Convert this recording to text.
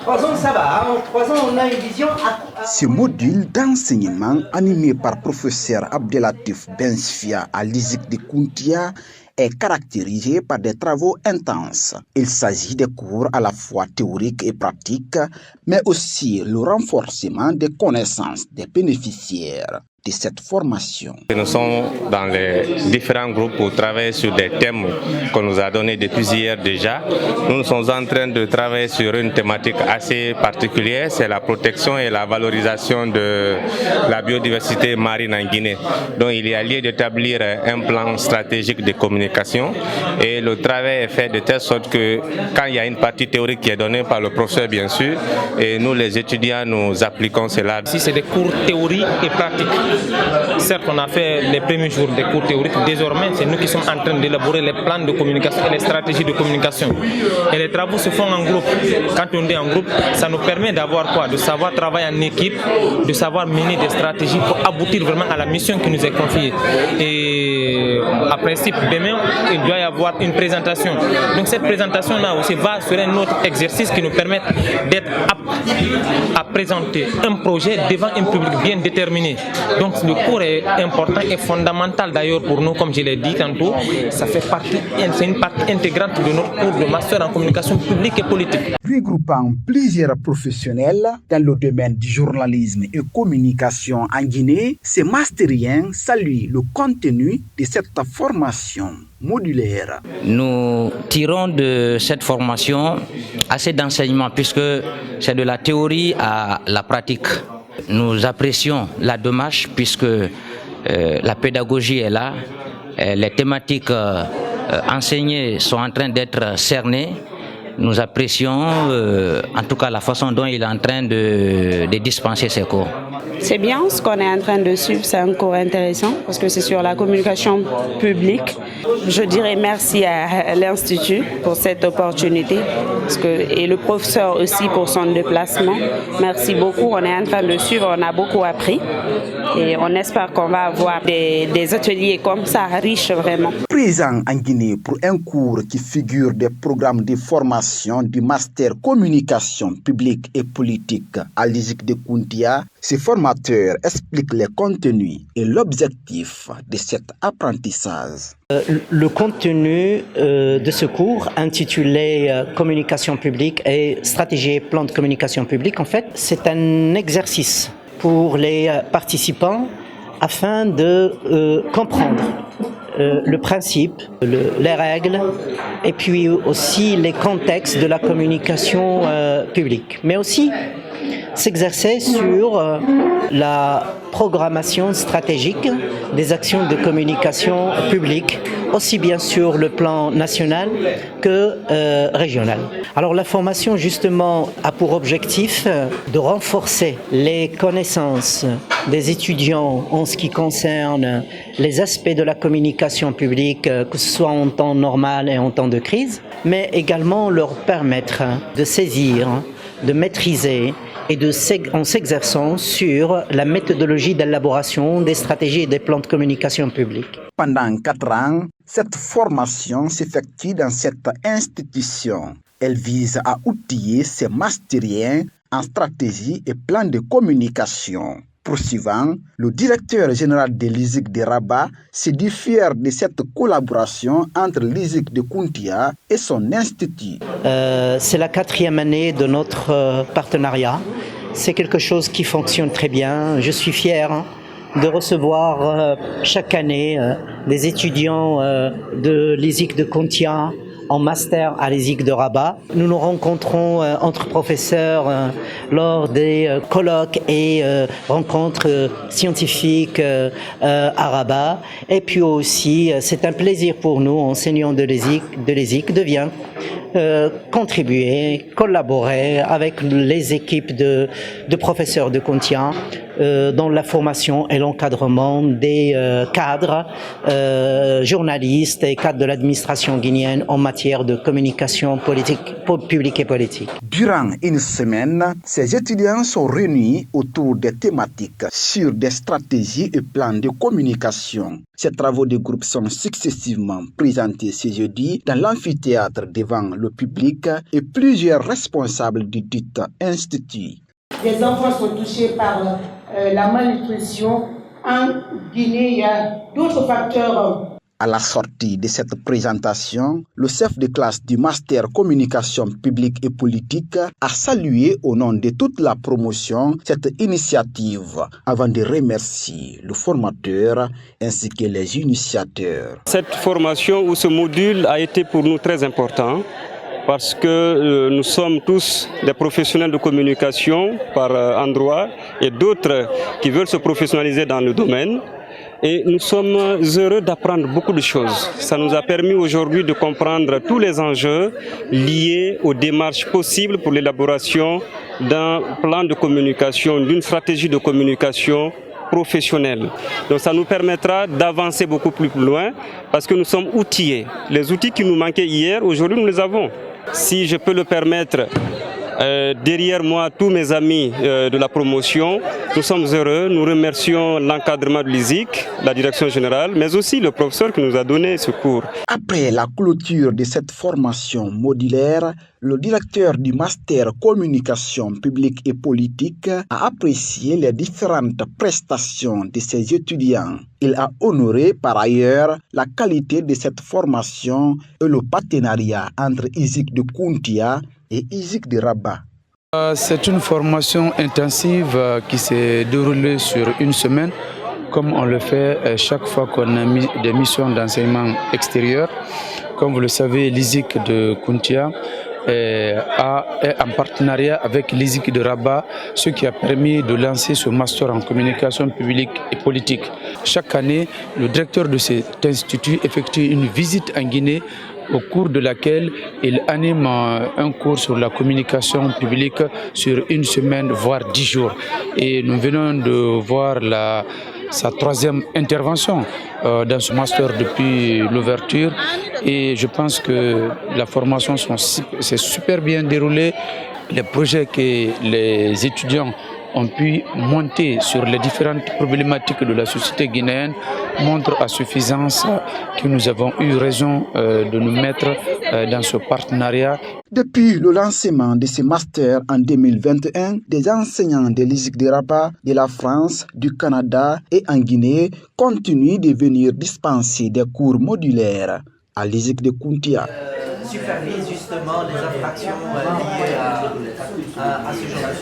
3 ans, ça va. En 3 ans, on a une vision. Ce module d'enseignement animé par professeur Abdelatif Bensfia à l'ISIC de Kountia est caractérisé par des travaux intenses. Il s'agit de cours à la fois théoriques et pratiques, mais aussi le renforcement des connaissances des bénéficiaires de cette formation. Nous sommes dans les différents groupes pour travailler sur des thèmes qu'on nous a donnés depuis hier déjà. Nous sommes en train de travailler sur une thématique assez particulière, c'est la protection et la valorisation de la biodiversité marine en Guinée. Donc il y a lieu d'établir un plan stratégique de communication et le travail est fait de telle sorte que quand il y a une partie théorique qui est donnée par le professeur bien sûr, et nous les étudiants nous appliquons cela. Ici c'est des cours théoriques et pratiques. Certes, on a fait les premiers jours des cours théoriques. Désormais, c'est nous qui sommes en train d'élaborer les plans de communication et les stratégies de communication. Et les travaux se font en groupe. Quand on dit en groupe, ça nous permet d'avoir quoi? De savoir travailler en équipe, de savoir mener des stratégies pour aboutir vraiment à la mission qui nous est confiée. Et à principe, demain, il doit y avoir une présentation. Donc cette présentation-là aussi va sur un autre exercice qui nous permet d'être aptes à présenter un projet devant un public bien déterminé. Donc le cours est important et fondamental d'ailleurs pour nous, comme je l'ai dit tantôt, c'est une partie intégrante de notre cours de master en communication publique et politique. Regroupant plusieurs professionnels dans le domaine du journalisme et communication en Guinée, ces mastériens saluent le contenu de cette formation modulaire. Nous tirons de cette formation assez d'enseignements puisque c'est de la théorie à la pratique. Nous apprécions la démarche puisque la pédagogie est là, les thématiques enseignées sont en train d'être cernées. Nous apprécions en tout cas la façon dont il est en train de dispenser ses cours. C'est bien ce qu'on est en train de suivre, c'est un cours intéressant parce que c'est sur la communication publique. Je dirais merci à l'Institut pour cette opportunité et le professeur aussi pour son déplacement. Merci beaucoup, on est en train de suivre, on a beaucoup appris et on espère qu'on va avoir des ateliers comme ça, riches vraiment. Présent en Guinée pour un cours qui figure des programmes de formation du master communication publique et politique à l'ISIC de Kountia, ces formateurs expliquent les contenus et l'objectif de cet apprentissage. Le contenu de ce cours intitulé Communication publique et stratégie et plan de communication publique, en fait, c'est un exercice pour les participants afin de comprendre le principe, les règles et puis aussi les contextes de la communication publique, mais aussi s'exercer sur la programmation stratégique des actions de communication publique, aussi bien sur le plan national que régional. Alors la formation justement a pour objectif de renforcer les connaissances des étudiants en ce qui concerne les aspects de la communication publique, que ce soit en temps normal et en temps de crise, mais également leur permettre de saisir, de maîtriser et en s'exerçant sur la méthodologie d'élaboration des stratégies et des plans de communication publique. Pendant 4 ans, cette formation s'effectue dans cette institution. Elle vise à outiller ces mastériens en stratégie et plans de communication. Poursuivant, le directeur général de l'ISIC de Rabat se dit fier de cette collaboration entre l'ISIC de Kountia et son institut. C'est la 4e année de notre partenariat. C'est quelque chose qui fonctionne très bien. Je suis fier de recevoir chaque année des étudiants de l'ISIC de Kountia en master à l'ISIC de Rabat. Nous nous rencontrons entre professeurs lors des colloques et rencontres scientifiques à Rabat. Et puis aussi, c'est un plaisir pour nous, enseignants de l'ISIC, de bien contribuer, collaborer avec les équipes de professeurs de Kountia dans la formation et l'encadrement des cadres, journalistes et cadres de l'administration guinéenne en matière de communication politique, publique et politique. Durant une semaine, ces étudiants sont réunis autour des thématiques sur des stratégies et plans de communication. Ces travaux de groupe sont successivement présentés ce jeudi dans l'amphithéâtre devant le public et plusieurs responsables du dit institut. Les enfants sont touchés par la malnutrition. En Guinée, il y a d'autres facteurs. À la sortie de cette présentation, le chef de classe du master communication publique et politique a salué au nom de toute la promotion cette initiative avant de remercier le formateur ainsi que les initiateurs. Cette formation ou ce module a été pour nous très important parce que nous sommes tous des professionnels de communication par endroit et d'autres qui veulent se professionnaliser dans le domaine. Et nous sommes heureux d'apprendre beaucoup de choses. Ça nous a permis aujourd'hui de comprendre tous les enjeux liés aux démarches possibles pour l'élaboration d'un plan de communication, d'une stratégie de communication professionnelle. Donc ça nous permettra d'avancer beaucoup plus loin parce que nous sommes outillés. Les outils qui nous manquaient hier, aujourd'hui nous les avons. Si je peux le permettre, derrière moi, tous mes amis de la promotion, nous sommes heureux. Nous remercions l'encadrement de l'ISIC, la direction générale, mais aussi le professeur qui nous a donné ce cours. Après la clôture de cette formation modulaire, le directeur du master communication publique et politique a apprécié les différentes prestations de ses étudiants. Il a honoré par ailleurs la qualité de cette formation et le partenariat entre ISIC de Kountia et ISIC de Rabat. C'est une formation intensive qui s'est déroulée sur une semaine, comme on le fait chaque fois qu'on a des missions d'enseignement extérieur. Comme vous le savez, l'ISIC de Kountia est en partenariat avec l'ISIC de Rabat, ce qui a permis de lancer ce master en communication publique et politique. Chaque année, le directeur de cet institut effectue une visite en Guinée au cours de laquelle il anime un cours sur la communication publique sur une semaine, voire 10 jours. Et nous venons de voir sa troisième intervention dans ce master depuis l'ouverture. Et je pense que la formation s'est super bien déroulée. Les projets que les étudiants ont pu monter sur les différentes problématiques de la société guinéenne montrent à suffisance que nous avons eu raison de nous mettre dans ce partenariat. Depuis le lancement de ce master en 2021, des enseignants de l'ISIC de Rabat, de la France, du Canada et en Guinée continuent de venir dispenser des cours modulaires à l'ISIC de Kountia. Supervise justement les infractions liées à ce genre de